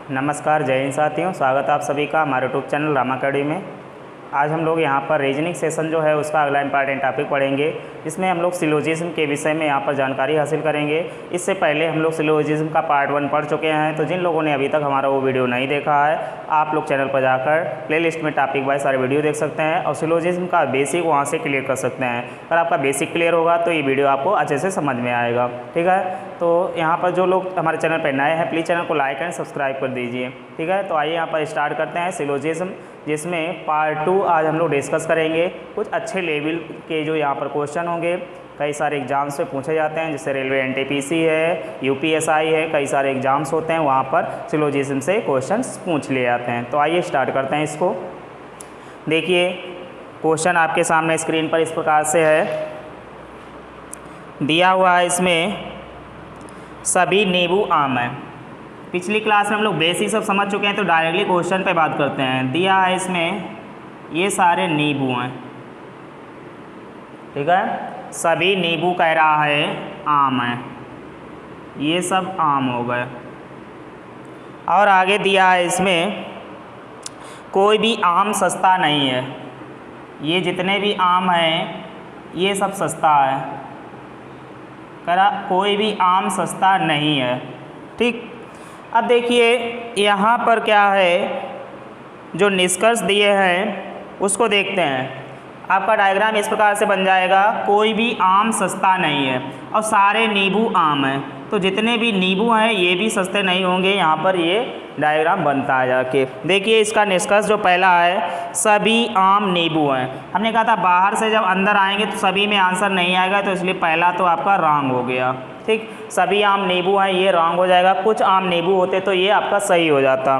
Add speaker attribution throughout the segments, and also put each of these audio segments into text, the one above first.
Speaker 1: नमस्कार, जय हिंद साथियों। स्वागत है आप सभी का हमारे यूट्यूब चैनल रामा अकेडमी में। आज हम लोग यहाँ पर रीजनिंग सेशन जो है उसका अगला इंपॉर्टेंट टॉपिक पढ़ेंगे। इसमें हम लोग सिलोजिज्म के विषय में यहाँ पर जानकारी हासिल करेंगे। इससे पहले हम लोग सिलोजिज्म का पार्ट 1 पढ़ चुके हैं, तो जिन लोगों ने अभी तक हमारा वो वीडियो नहीं देखा है, आप लोग चैनल पर जाकर प्लेलिस्ट में टॉपिक वाइज सारे वीडियो देख सकते हैं और सिलोजिज्म का बेसिक वहाँ से क्लियर कर सकते हैं। अगर आपका बेसिक क्लियर होगा तो ये वीडियो आपको अच्छे से समझ में आएगा। ठीक है, तो यहाँ पर जो लोग हमारे चैनल पर नए हैं, प्लीज़ चैनल को लाइक एंड सब्सक्राइब कर दीजिए। ठीक है, तो आइए यहाँ पर स्टार्ट करते हैं सिलोजिज्म, जिसमें पार्ट 2 आज हम लोग डिस्कस करेंगे। कुछ अच्छे लेवल के जो यहाँ पर क्वेश्चन होंगे, कई सारे एग्जाम्स से पूछे जाते हैं, जैसे रेलवे एनटीपीसी है, यूपीएसआई है, कई सारे एग्जाम्स होते हैं, वहाँ पर सिलोजिज्म से क्वेश्चंस पूछ लिए जाते हैं। तो आइए स्टार्ट करते हैं इसको। देखिए, क्वेश्चन आपके सामने स्क्रीन पर इस प्रकार से है, दिया हुआ है इसमें सभी नींबू आम है। पिछली क्लास में हम लोग बेसिक सब समझ चुके हैं, तो डायरेक्टली क्वेश्चन पे बात करते हैं। दिया है इसमें ये सारे नींबू हैं। ठीक है, सभी नींबू कह रहा है आम है, ये सब आम हो गए। और आगे दिया है इसमें कोई भी आम सस्ता नहीं है, ये जितने भी आम हैं ये सब सस्ता है। कह रहा कोई भी आम सस्ता नहीं है। ठीक, अब देखिए यहाँ पर क्या है, जो निष्कर्ष दिए हैं उसको देखते हैं। आपका डायग्राम इस प्रकार से बन जाएगा, कोई भी आम सस्ता नहीं है और सारे नींबू आम हैं, तो जितने भी नींबू हैं ये भी सस्ते नहीं होंगे। यहाँ पर ये डायग्राम बनता है जाके। देखिए इसका निष्कर्ष जो पहला है, सभी आम नींबू हैं। हमने कहा था बाहर से जब अंदर आएंगे तो सभी में आंसर नहीं आएगा, तो इसलिए पहला तो आपका रॉन्ग हो गया। ठीक, सभी आम नींबू हैं, ये रॉन्ग हो जाएगा। कुछ आम नींबू होते तो ये आपका सही हो जाता।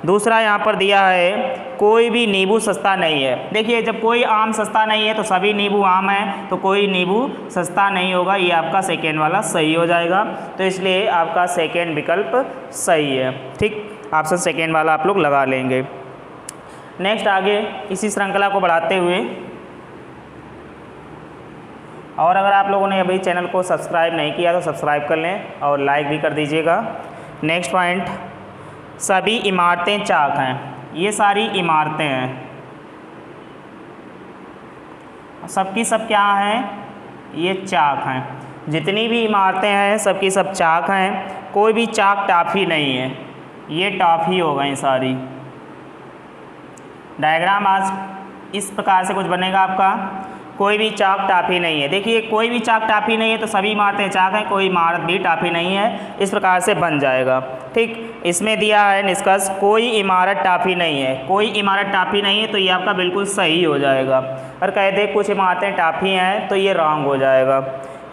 Speaker 1: दूसरा यहाँ पर दिया है कोई भी नींबू सस्ता नहीं है। देखिए जब कोई आम सस्ता नहीं है तो सभी नींबू आम हैं, तो कोई नींबू सस्ता नहीं होगा, ये आपका सेकेंड वाला सही हो जाएगा। तो इसलिए आपका सेकेंड विकल्प सही है। ठीक, ऑप्शन सेकेंड वाला आप लोग लगा लेंगे। नेक्स्ट आगे इसी श्रृंखला को बढ़ाते हुए, और अगर आप लोगों ने अभी चैनल को सब्सक्राइब नहीं किया तो सब्सक्राइब कर लें और लाइक भी कर दीजिएगा। नेक्स्ट पॉइंट, सभी इमारतें चाक हैं। ये सारी इमारतें हैं, सबकी सब क्या हैं, ये चाक हैं। जितनी भी इमारतें हैं सबकी सब चाक हैं। कोई भी चाक टॉफी नहीं है, ये टॉफी हो गई सारी। डायग्राम आज इस प्रकार से कुछ बनेगा आपका, कोई भी चाक टाफी नहीं है। देखिए कोई भी चाक टाफी नहीं है तो सभी इमारतें चाक हैं, कोई इमारत भी टाफी नहीं है, इस प्रकार से बन जाएगा। ठीक, इसमें दिया है निष्कर्ष कोई इमारत टाफी नहीं है। कोई इमारत टाफी नहीं है तो ये आपका बिल्कुल सही हो जाएगा। और कह दे कुछ इमारतें टाफी हैं तो ये रॉन्ग हो जाएगा।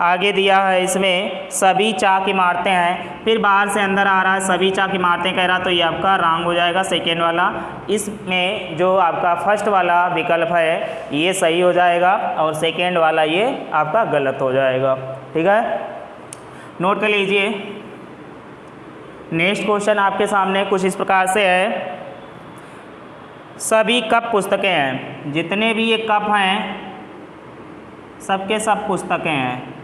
Speaker 1: आगे दिया है इसमें सभी चाक इमारतें हैं, फिर बाहर से अंदर आ रहा है सभी चाक इमारतें कह रहा, तो ये आपका रॉन्ग हो जाएगा, सेकेंड वाला। इसमें जो आपका फर्स्ट वाला विकल्प है ये सही हो जाएगा और सेकेंड वाला ये आपका गलत हो जाएगा। ठीक है, नोट कर लीजिए। नेक्स्ट क्वेश्चन आपके सामने कुछ इस प्रकार से है, सभी कप पुस्तकें हैं। जितने भी ये कप हैं सबके सब पुस्तकें हैं,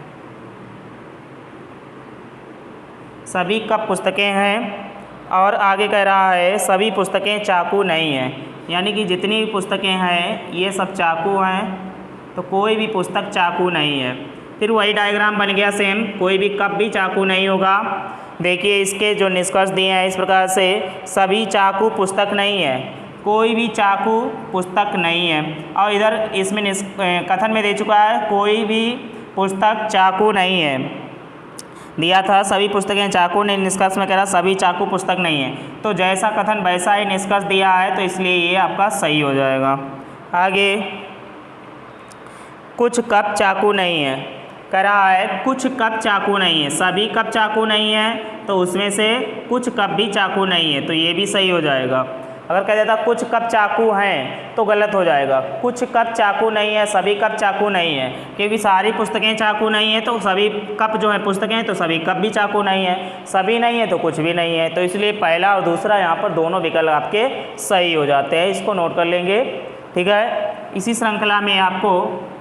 Speaker 1: सभी कप पुस्तकें हैं। और आगे कह रहा है सभी पुस्तकें चाकू नहीं हैं, यानी कि जितनी भी पुस्तकें हैं ये सब चाकू हैं, तो कोई भी पुस्तक चाकू नहीं है। फिर वही डायग्राम बन गया सेम, कोई भी कप भी चाकू नहीं होगा। देखिए इसके जो निष्कर्ष दिए हैं इस प्रकार से, सभी चाकू पुस्तक नहीं है, कोई भी चाकू पुस्तक नहीं है। और इधर इसमें कथन में दे चुका है कोई भी पुस्तक चाकू नहीं है, दिया था सभी पुस्तकें चाकू ने, निष्कर्ष में कह रहा सभी चाकू पुस्तक नहीं है। तो जैसा कथन वैसा ही निष्कर्ष दिया है, तो इसलिए ये आपका सही हो जाएगा। आगे कुछ कप चाकू नहीं है, कह रहा है कुछ कप चाकू नहीं है, सभी कप चाकू नहीं है तो उसमें से कुछ कप भी चाकू नहीं है, तो ये भी सही हो जाएगा। अगर कह देता कुछ कप चाकू हैं तो गलत हो जाएगा। कुछ कप चाकू नहीं है, सभी कप चाकू नहीं है, क्योंकि सारी पुस्तकें चाकू नहीं है तो सभी कप जो है पुस्तकें तो सभी कप भी चाकू नहीं है, सभी नहीं है तो कुछ भी नहीं है। तो इसलिए पहला और दूसरा यहाँ पर दोनों विकल्प आपके सही हो जाते हैं, इसको नोट कर लेंगे। ठीक है, इसी श्रृंखला में आपको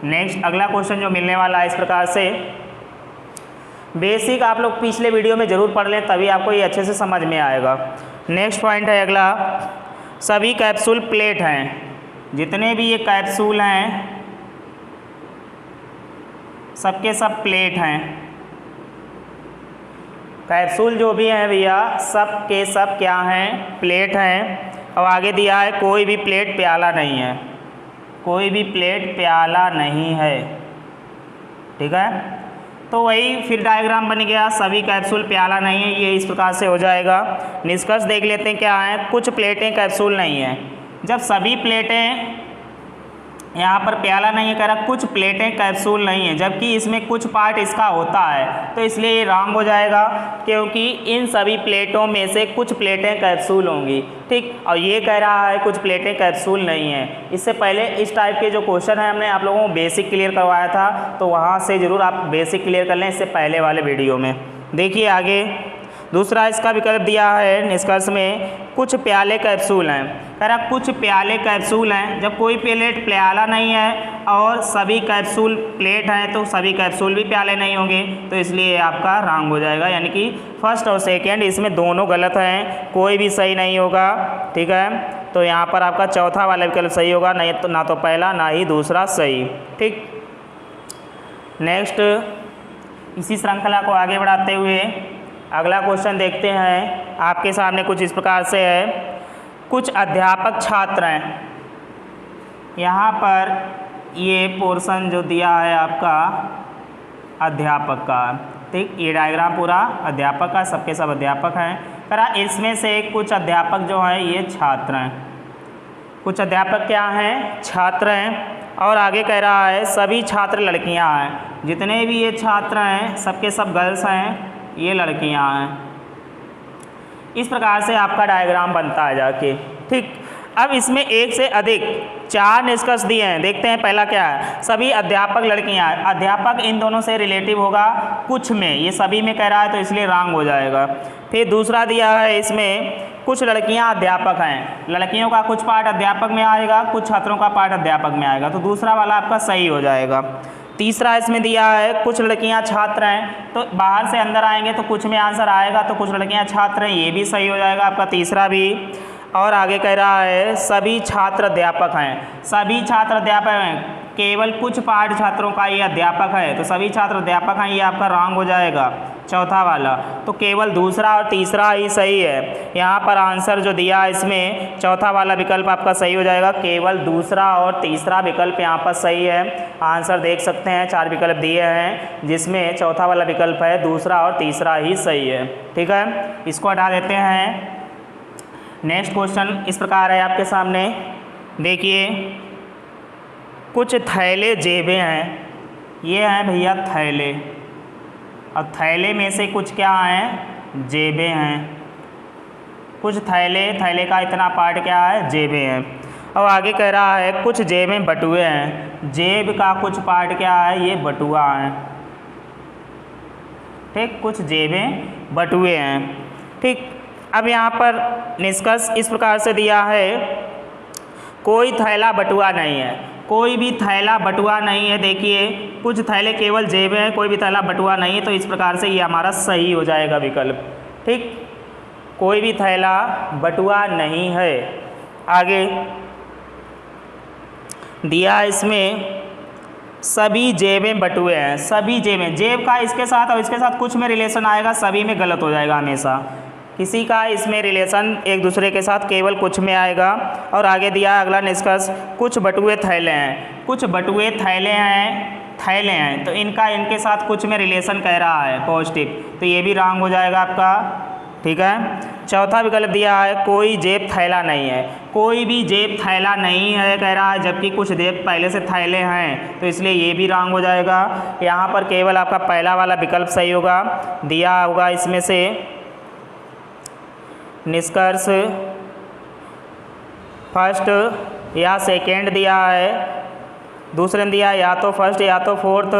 Speaker 1: नेक्स्ट अगला क्वेश्चन जो मिलने वाला है इस प्रकार से, बेसिक आप लोग पिछले वीडियो में ज़रूर पढ़ लें, तभी आपको ये अच्छे से समझ में आएगा। नेक्स्ट पॉइंट है अगला, सभी कैप्सूल प्लेट हैं, जितने भी ये कैप्सूल हैं सबके सब प्लेट हैं। कैप्सूल जो भी हैं भैया सब के सब क्या हैं, प्लेट हैं। और आगे दिया है कोई भी प्लेट प्याला नहीं है, कोई भी प्लेट प्याला नहीं है। ठीक है, तो वही फिर डायग्राम बन गया, सभी कैप्सूल प्याला नहीं है, ये इस प्रकार से हो जाएगा। निष्कर्ष देख लेते हैं क्या है, कुछ प्लेटें कैप्सूल नहीं है। जब सभी प्लेटें, यहाँ पर प्याला नहीं है कह रहा, कुछ प्लेटें कैप्सूल नहीं है, जबकि इसमें कुछ पार्ट इसका होता है, तो इसलिए ये रॉन्ग हो जाएगा, क्योंकि इन सभी प्लेटों में से कुछ प्लेटें कैप्सूल होंगी। ठीक, और ये कह रहा है कुछ प्लेटें कैप्सूल नहीं है। इससे पहले इस टाइप के जो क्वेश्चन है हमने आप लोगों को बेसिक क्लियर करवाया था, तो वहाँ से ज़रूर आप बेसिक क्लियर कर लें इससे पहले वाले वीडियो में। देखिए आगे दूसरा इसका विकल्प दिया है निष्कर्ष में, कुछ प्याले कैप्सूल हैं। कह रहा कुछ प्याले कैप्सूल हैं, जब कोई प्लेट प्याला नहीं है और सभी कैप्सूल प्लेट हैं तो सभी कैप्सूल भी प्याले नहीं होंगे, तो इसलिए आपका रॉन्ग हो जाएगा। यानी कि फर्स्ट और सेकंड इसमें दोनों गलत हैं, कोई भी सही नहीं होगा। ठीक है, तो यहाँ पर आपका चौथा वाला विकल्प सही होगा, नहीं तो ना तो पहला ना ही दूसरा सही। ठीक, नेक्स्ट इसी श्रृंखला को आगे बढ़ाते हुए अगला क्वेश्चन देखते हैं। आपके सामने कुछ इस प्रकार से है, कुछ अध्यापक छात्र हैं। यहाँ पर ये पोर्शन जो दिया है आपका अध्यापक का, ठीक, ये डायग्राम पूरा अध्यापक का, सबके सब अध्यापक हैं। करा इसमें से कुछ अध्यापक जो हैं ये छात्र हैं, कुछ अध्यापक क्या हैं, छात्र हैं। और आगे कह रहा है सभी छात्र लड़कियां हैं, जितने भी ये छात्र हैं सबके सब गर्ल्स हैं, ये लड़कियां हैं। इस प्रकार से आपका डायग्राम बनता है जाके। ठीक, अब इसमें एक से अधिक 4 निष्कर्ष दिए हैं। देखते हैं पहला क्या है, सभी अध्यापक लड़कियां हैं। अध्यापक इन दोनों से रिलेटिव होगा कुछ में, ये सभी में कह रहा है तो इसलिए रॉन्ग हो जाएगा। फिर दूसरा दिया है इसमें कुछ लड़कियां अध्यापक हैं, लड़कियों का कुछ पार्ट अध्यापक में आएगा, कुछ छात्रों का पार्ट अध्यापक में आएगा, तो दूसरा वाला आपका सही हो जाएगा। तीसरा इसमें दिया है कुछ लड़कियां छात्र हैं, तो बाहर से अंदर आएंगे तो कुछ में आंसर आएगा, तो कुछ लड़कियां छात्र हैं, ये भी सही हो जाएगा आपका तीसरा भी। और आगे कह रहा है सभी छात्र अध्यापक हैं, सभी छात्र अध्यापक हैं, केवल कुछ पार्ट छात्रों का ये अध्यापक है, तो सभी छात्र अध्यापक हैं, ये आपका रॉन्ग हो जाएगा चौथा वाला। तो केवल दूसरा और तीसरा ही सही है। यहाँ पर आंसर जो दिया इसमें चौथा वाला विकल्प आपका सही हो जाएगा, केवल दूसरा और तीसरा विकल्प यहाँ पर सही है। आंसर देख सकते हैं 4 विकल्प दिए हैं, जिसमें चौथा वाला विकल्प है, दूसरा और तीसरा ही सही है। ठीक है, इसको हटा देते हैं। नेक्स्ट क्वेश्चन इस प्रकार है आपके सामने, देखिए कुछ थैले जेबें हैं, ये हैं भैया थैले, और थैले में से कुछ क्या हैं, जेबें हैं। कुछ थैले, थैले का इतना पार्ट क्या है, जेबें हैं। और आगे कह रहा है कुछ जेबें बटुए हैं, जेब का कुछ पार्ट क्या है, ये बटुआ है। ठीक, कुछ जेबें बटुए हैं। ठीक, अब यहाँ पर निष्कर्ष इस प्रकार से दिया है, कोई थैला बटुआ नहीं है, कोई भी थैला बटुआ नहीं है। देखिए कुछ थैले केवल जेबें हैं, कोई भी थैला बटुआ नहीं है, तो इस प्रकार से ये हमारा सही हो जाएगा विकल्प। ठीक, कोई भी थैला बटुआ नहीं है। आगे दिया इसमें सभी जेबें बटुए हैं, सभी जेबें, जेब का इसके साथ और इसके साथ कुछ में रिलेशन आएगा, सभी में गलत हो जाएगा हमेशा। किसी का इसमें रिलेशन एक दूसरे के साथ केवल कुछ में आएगा। और आगे दिया अगला निष्कर्ष, कुछ बटुए थैले हैं, कुछ बटुए थैले हैं, तो इनका इनके साथ कुछ में रिलेशन कह रहा है पॉजिटिव, तो ये भी रॉन्ग हो जाएगा आपका। ठीक है, चौथा विकल्प दिया है कोई जेब थैला नहीं है, कोई भी जेब थैला नहीं है कह रहा है, जबकि कुछ जेब पहले से थैले हैं, तो इसलिए ये भी रॉन्ग हो जाएगा। यहाँ पर केवल आपका पहला वाला विकल्प सही होगा। दिया होगा इसमें से निष्कर्ष फर्स्ट या सेकेंड दिया है, दूसरे ने दिया या तो फर्स्ट या तो फोर्थ,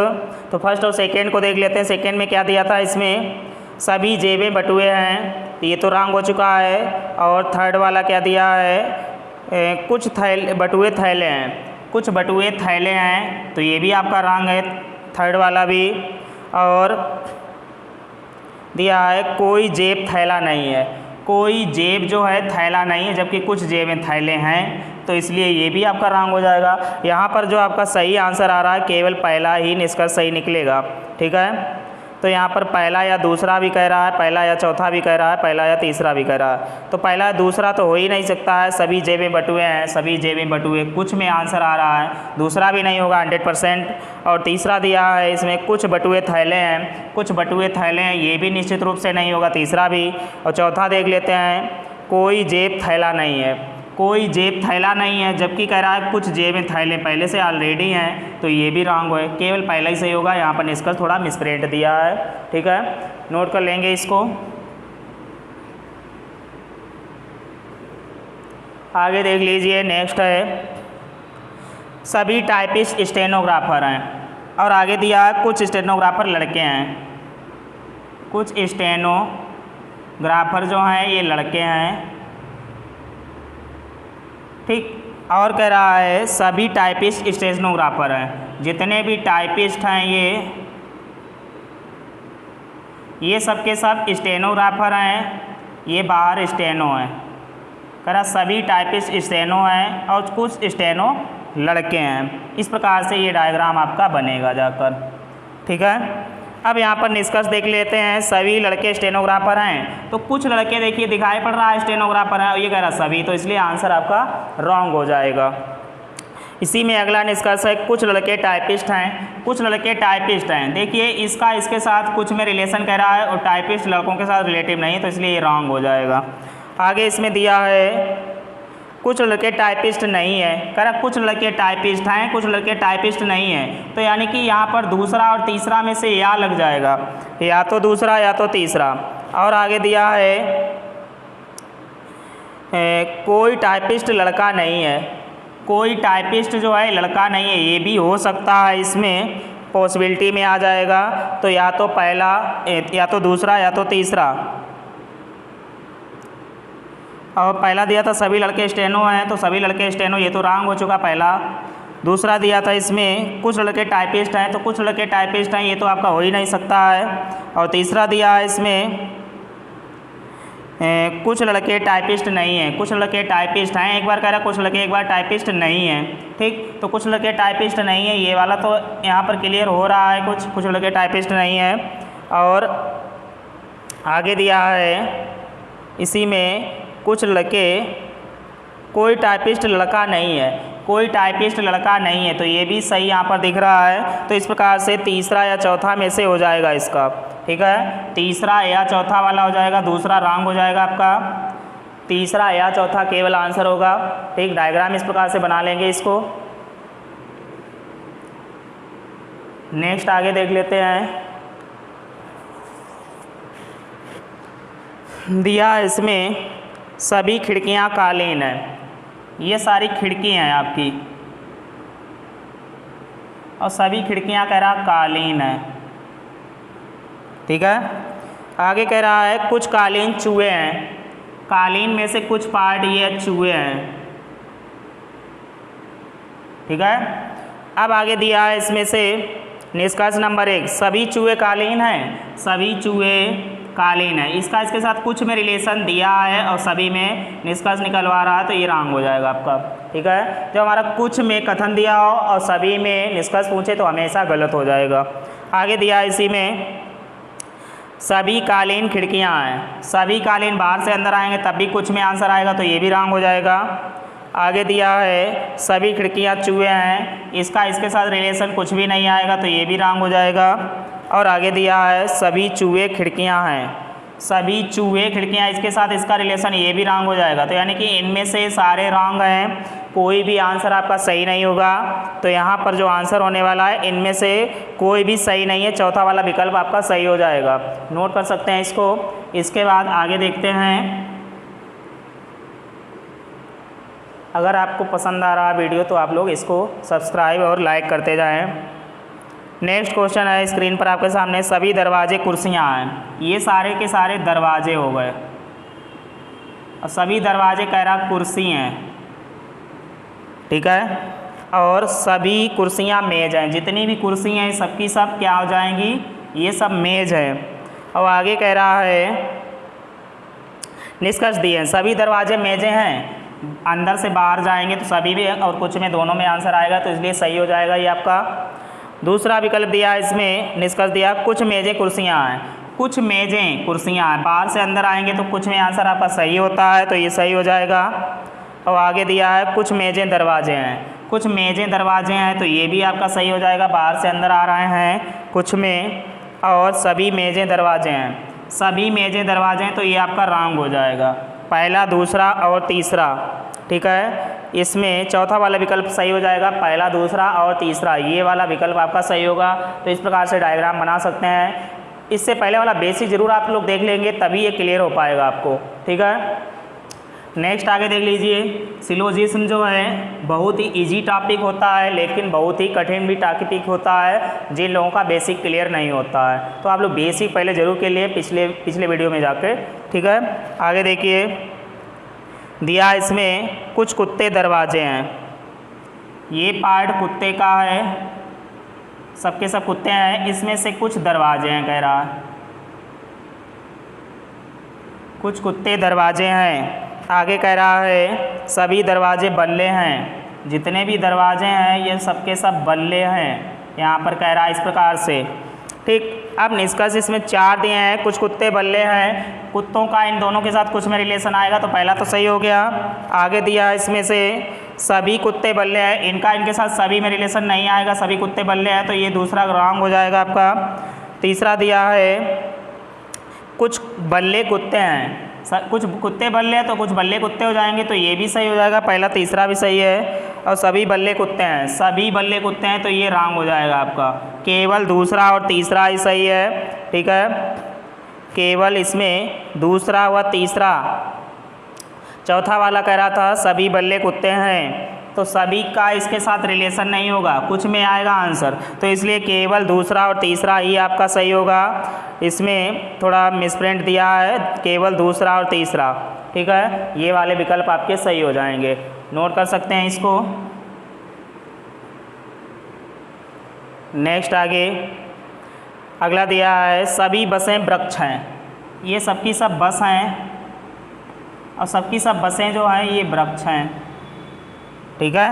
Speaker 1: तो फर्स्ट और सेकेंड को देख लेते हैं। सेकेंड में क्या दिया था, इसमें सभी जेबें बटुए हैं, ये तो रॉन्ग हो चुका है। और थर्ड वाला क्या दिया है, कुछ थैले बटुए थैले हैं, कुछ बटुए थैले हैं, तो ये भी आपका रॉन्ग है थर्ड वाला भी। और दिया है कोई जेब थैला नहीं है, कोई जेब जो है थैला नहीं है, जबकि कुछ जेबें थैले हैं, तो इसलिए ये भी आपका रॉन्ग हो जाएगा। यहाँ पर जो आपका सही आंसर आ रहा है केवल पहला ही निष्कर्ष सही निकलेगा। ठीक है, तो यहाँ पर पहला या दूसरा भी कह रहा है, पहला या चौथा भी कह रहा है, पहला या तीसरा भी कह रहा है। तो पहला दूसरा तो हो ही नहीं सकता है, सभी जेबें बटुए हैं, सभी जेबें बटुए, कुछ में आंसर आ रहा है, दूसरा भी नहीं होगा 100%। और तीसरा दिया है इसमें कुछ बटुए थैले हैं, कुछ बटुए थैले हैं, ये भी निश्चित रूप से नहीं होगा, तीसरा भी। और चौथा देख लेते हैं, कोई जेब थैला नहीं है, कोई जेब थैला नहीं है, जबकि कह रहा है कुछ जेबें थैले पहले से ऑलरेडी हैं, तो ये भी रॉन्ग है, केवल पहला ही सही होगा। यहाँ पर निष्कर्ष थोड़ा मिसप्रिंट दिया है। ठीक है, नोट कर लेंगे इसको। आगे देख लीजिए, नेक्स्ट है सभी टाइपिस्ट स्टेनोग्राफर हैं, और आगे दिया है कुछ स्टेनोग्राफर लड़के हैं, कुछ स्टेनोग्राफर जो हैं ये लड़के हैं। ठीक, और कह रहा है सभी टाइपिस्ट स्टेनोग्राफर हैं, जितने भी टाइपिस्ट हैं ये सब के सब स्टेनोग्राफर हैं, ये बाहर स्टेनो हैं। कह रहा सभी टाइपिस्ट स्टेनो हैं और कुछ स्टेनो लड़के हैं। इस प्रकार से ये डायग्राम आपका बनेगा जाकर। ठीक है, अब यहाँ पर निष्कर्ष देख लेते हैं। सभी लड़के स्टेनोग्राफर हैं, तो कुछ लड़के देखिए दिखाई पड़ रहा है स्टेनोग्राफर है, और ये कह रहा सभी, तो इसलिए आंसर आपका रॉन्ग हो जाएगा। इसी में अगला निष्कर्ष है कुछ लड़के टाइपिस्ट हैं, कुछ लड़के टाइपिस्ट हैं। देखिए इसका इसके साथ कुछ में रिलेशन कह रहा है और टाइपिस्ट लड़कों के साथ रिलेटिव नहीं, तो इसलिए ये रॉन्ग हो जाएगा। आगे इसमें दिया है कुछ लड़के टाइपिस्ट नहीं है, कह रहा कुछ लड़के टाइपिस्ट हैं, कुछ लड़के टाइपिस्ट नहीं हैं, तो यानी कि यहाँ पर दूसरा और तीसरा में से या लग जाएगा, या तो दूसरा या तो तीसरा। और आगे दिया है कोई टाइपिस्ट लड़का नहीं है, कोई टाइपिस्ट जो है लड़का नहीं है, ये भी हो सकता है, इसमें पॉसिबिलिटी में आ जाएगा। तो या तो पहला या तो दूसरा या तो तीसरा। और पहला दिया था सभी लड़के स्टेनो हैं, तो सभी लड़के स्टेनो, ये तो रॉन्ग हो चुका पहला। दूसरा दिया था इसमें कुछ लड़के टाइपिस्ट हैं, तो कुछ लड़के टाइपिस्ट हैं, ये तो आपका हो ही नहीं सकता है। और तीसरा दिया है इसमें कुछ लड़के टाइपिस्ट नहीं हैं, कुछ लड़के टाइपिस्ट हैं, एक बार कह रहा कुछ लड़के, एक बार टाइपिस्ट नहीं हैं। ठीक, तो कुछ लड़के टाइपिस्ट नहीं है, ये वाला तो यहाँ पर क्लियर हो रहा है, कुछ लड़के टाइपिस्ट नहीं हैं। और आगे दिया है इसी में कुछ लड़के, कोई टाइपिस्ट लड़का नहीं है, कोई टाइपिस्ट लड़का नहीं है, तो ये भी सही यहाँ पर दिख रहा है। तो इस प्रकार से तीसरा या चौथा में से हो जाएगा इसका। ठीक है, तीसरा या चौथा वाला हो जाएगा, दूसरा रॉन्ग हो जाएगा आपका, तीसरा या चौथा केवल आंसर होगा। ठीक, डायग्राम इस प्रकार से बना लेंगे इसको। नेक्स्ट आगे देख लेते हैं। दिया इसमें सभी खिड़कियां कालीन हैं, ये सारी खिड़कियां हैं आपकी, और सभी खिड़कियां कह रहा कालीन है। ठीक है, आगे कह रहा है कुछ कालीन चूहे हैं, कालीन में से कुछ पार्ट ये चूहे हैं। ठीक है, अब आगे दिया है इसमें से निष्कर्ष नंबर 1, सभी चूहे कालीन हैं, सभी चूहे कालीन है। इसका इसके साथ कुछ में रिलेशन दिया है और सभी में निष्कर्ष निकलवा रहा है, तो ये रॉन्ग हो जाएगा आपका। ठीक है, जब हमारा कुछ में कथन दिया हो और सभी में निष्कर्ष पूछे तो हमेशा गलत हो जाएगा। आगे दिया है इसी में सभी कालीन खिड़कियां हैं, सभी कालीन बाहर से अंदर आएंगे तब भी कुछ में आंसर आएगा, तो ये भी रॉन्ग हो जाएगा। आगे दिया है सभी खिड़कियां चूहे हैं, इसका इसके साथ रिलेशन कुछ भी नहीं आएगा, तो ये भी रॉन्ग हो जाएगा। और आगे दिया है सभी चूहे खिड़कियां हैं, सभी चूहे खिड़कियां, इसके साथ इसका रिलेशन, ये भी रॉन्ग हो जाएगा। तो यानी कि इनमें से सारे रॉन्ग हैं, कोई भी आंसर आपका सही नहीं होगा। तो यहाँ पर जो आंसर होने वाला है इनमें से कोई भी सही नहीं है, चौथा वाला विकल्प आपका सही हो जाएगा। नोट कर सकते हैं इसको। इसके बाद आगे देखते हैं। अगर आपको पसंद आ रहा वीडियो तो आप लोग इसको सब्सक्राइब और लाइक करते जाएं। नेक्स्ट क्वेश्चन है स्क्रीन पर आपके सामने, सभी दरवाजे कुर्सियां हैं, ये सारे के सारे दरवाजे हो गए और सभी दरवाजे कह रहा कुर्सी हैं। ठीक है, और सभी कुर्सियां मेज हैं, जितनी भी कुर्सी हैं सबकी सब क्या हो जाएंगी, ये सब मेज है। और आगे कह रहा है निष्कर्ष दिए हैं, सभी दरवाजे मेजें हैं, अंदर से बाहर जाएंगे तो सभी भी और कुछ में दोनों में आंसर आएगा, तो इसलिए सही हो जाएगा ये आपका। दूसरा विकल्प दिया है इसमें, निष्कर्ष दिया कुछ मेजें कुर्सियाँ हैं, कुछ मेजें कुर्सियाँ हैं, बाहर से अंदर आएंगे तो कुछ में आंसर आपका सही होता है, तो ये सही हो जाएगा। और आगे दिया है कुछ मेजें दरवाजे हैं, कुछ मेजें दरवाजे हैं, तो ये भी आपका सही हो जाएगा, बाहर से अंदर आ रहे हैं कुछ में। और सभी मेजें दरवाजे हैं, सभी मेजें दरवाजे हैं, तो ये आपका रॉन्ग हो जाएगा, पहला, दूसरा और तीसरा। ठीक है, इसमें चौथा वाला विकल्प सही हो जाएगा, पहला, दूसरा और तीसरा, ये वाला विकल्प आपका सही होगा। तो इस प्रकार से डायग्राम बना सकते हैं। इससे पहले वाला बेसिक ज़रूर आप लोग देख लेंगे, तभी ये क्लियर हो पाएगा आपको। ठीक है, नेक्स्ट आगे देख लीजिए। सिलोजिज्म जो है बहुत ही इजी टॉपिक होता है, लेकिन बहुत ही कठिन भी टॉपिक होता है जिन लोगों का बेसिक क्लियर नहीं होता है। तो आप लोग बेसिक पहले ज़रूर के लिए पिछले वीडियो में जाके। ठीक है, आगे देखिए, दिया इसमें कुछ कुत्ते दरवाजे हैं, ये पार्ट कुत्ते का है, सबके सब कुत्ते हैं, इसमें से कुछ दरवाजे हैं, कह रहा है कुछ कुत्ते दरवाजे हैं। आगे कह रहा है सभी दरवाजे बल्ले हैं, जितने भी दरवाजे हैं ये सबके सब बल्ले हैं, यहाँ पर कह रहा है इस प्रकार से। ठीक, अब निष्कर्ष इसमें 4 दिए हैं, कुछ कुत्ते बल्ले हैं, कुत्तों का इन दोनों के साथ कुछ में रिलेशन आएगा, तो पहला तो सही हो गया। आगे दिया है इसमें से सभी कुत्ते बल्ले हैं, इनका इनके साथ सभी में रिलेशन नहीं आएगा, सभी कुत्ते बल्ले हैं, तो ये दूसरा रॉन्ग हो जाएगा आपका। तीसरा दिया है कुछ बल्ले कुत्ते हैं, कुछ कुत्ते बल्ले हैं तो कुछ बल्ले कुत्ते हो जाएंगे, तो ये भी सही हो जाएगा, पहला तीसरा भी सही है। और सभी बल्ले कुत्ते हैं, सभी बल्ले कुत्ते हैं, तो ये रॉन्ग हो जाएगा आपका, केवल दूसरा और तीसरा ही सही है। ठीक है, केवल इसमें दूसरा व तीसरा। चौथा वाला कह रहा था सभी बल्ले कुत्ते हैं, तो सभी का इसके साथ रिलेशन नहीं होगा, कुछ में आएगा आंसर, तो इसलिए केवल दूसरा और तीसरा ही आपका सही होगा। इसमें थोड़ा मिसप्रिंट दिया है, केवल दूसरा और तीसरा। ठीक है, ये वाले विकल्प आपके सही हो जाएंगे, नोट कर सकते हैं इसको। नेक्स्ट आगे अगला दिया है सभी बसें वृक्ष हैं, ये सबकी सब बस हैं और सबकी सब बसें जो हैं ये वृक्ष हैं। ठीक है,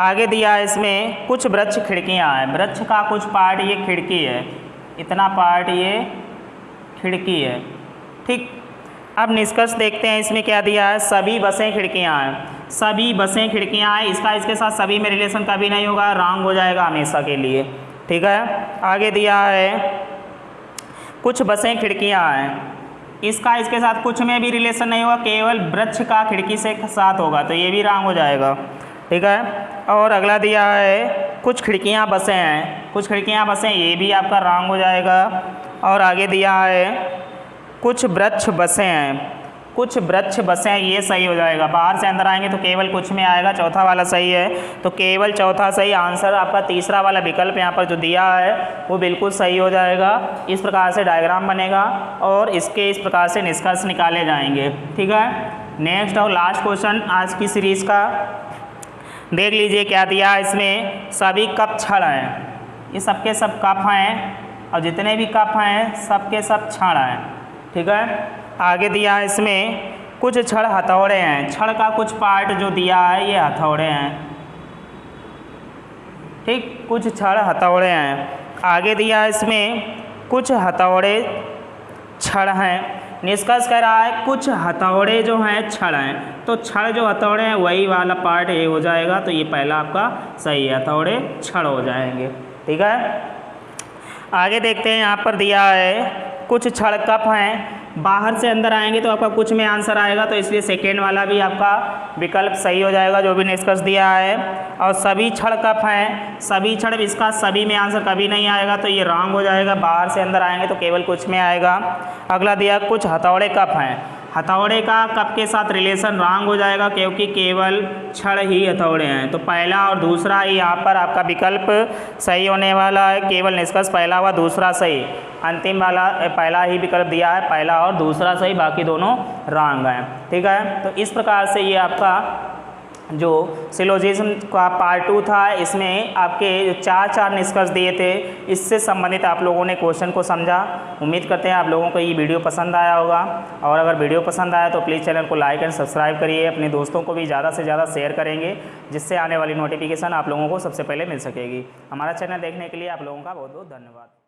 Speaker 1: आगे दिया है इसमें कुछ वृक्ष खिड़कियां हैं, वृक्ष का कुछ पार्ट ये खिड़की है, इतना पार्ट ये खिड़की है। ठीक, अब निष्कर्ष देखते हैं, इसमें क्या दिया है, सभी बसें खिड़कियां हैं, सभी बसें खिड़कियां हैं, इसका इसके साथ सभी में रिलेशन कभी नहीं होगा, रॉन्ग हो जाएगा हमेशा के लिए। ठीक है, आगे दिया है कुछ बसें खिड़कियां हैं, इसका इसके साथ कुछ में भी रिलेशन नहीं होगा, केवल वृक्ष का खिड़की से साथ होगा, तो ये भी रॉन्ग हो जाएगा। ठीक है, और अगला दिया है कुछ खिड़कियां बसें हैं, कुछ खिड़कियां बसें, ये भी आपका रॉन्ग हो जाएगा। और आगे दिया है कुछ वृक्ष बसें हैं, कुछ वृक्ष बसें, ये सही हो जाएगा, बाहर से अंदर आएंगे तो केवल कुछ में आएगा, चौथा वाला सही है, तो केवल चौथा सही आंसर आपका। तीसरा वाला विकल्प यहाँ पर जो दिया है वो बिल्कुल सही हो जाएगा। इस प्रकार से डायग्राम बनेगा और इसके इस प्रकार से निष्कर्ष निकाले जाएंगे। ठीक है, नेक्स्ट और लास्ट क्वेश्चन आज की सीरीज़ का देख लीजिए, क्या दिया है इसमें, सभी कप छड़ हैं, ये सबके सब कप हैं और जितने भी कप हैं सबके सब छड़ हैं। ठीक है, आगे दिया है इसमें कुछ छड़ हथौड़े हैं, छड़ का कुछ पार्ट जो दिया है ये हथौड़े हैं। ठीक, कुछ छड़ हथौड़े हैं। आगे दिया है इसमें कुछ हथौड़े छड़ हैं, निष्कर्ष कह रहा है कुछ हथौड़े जो हैं छड़ हैं, तो छड़ जो हथौड़े हैं वही वाला पार्ट ये हो जाएगा, तो ये पहला आपका सही है, हथौड़े छड़ हो जाएंगे। ठीक है, आगे देखते हैं, यहाँ पर दिया है कुछ छड़ कप हैं, बाहर से अंदर आएंगे तो आपका कुछ में आंसर आएगा, तो इसलिए सेकेंड वाला भी आपका विकल्प सही हो जाएगा जो भी निष्कर्ष दिया है। और सभी छड़ कप हैं, सभी छड़, इसका सभी में आंसर कभी नहीं आएगा, तो ये रॉन्ग हो जाएगा, बाहर से अंदर आएंगे तो केवल कुछ में आएगा। अगला दिया कुछ हथौड़े कप हैं, हथौड़े का कप के साथ रिलेशन रॉन्ग हो जाएगा क्योंकि केवल छड़ ही हथौड़े हैं, तो पहला और दूसरा ही यहाँ पर आपका विकल्प सही होने वाला है, केवल निष्कर्ष पहला व दूसरा सही, अंतिम वाला पहला ही विकल्प दिया है, पहला और दूसरा सही, बाकी दोनों रॉन्ग हैं। ठीक है, तो इस प्रकार से ये आपका जो सिलोजिज्म का पार्ट 2 था, इसमें आपके जो चार निष्कर्ष दिए थे, इससे संबंधित आप लोगों ने क्वेश्चन को समझा। उम्मीद करते हैं आप लोगों को ये वीडियो पसंद आया होगा, और अगर वीडियो पसंद आया तो प्लीज़ चैनल को लाइक एंड सब्सक्राइब करिए, अपने दोस्तों को भी ज़्यादा से ज़्यादा शेयर करेंगे, जिससे आने वाली नोटिफिकेशन आप लोगों को सबसे पहले मिल सकेगी। हमारा चैनल देखने के लिए आप लोगों का बहुत बहुत धन्यवाद।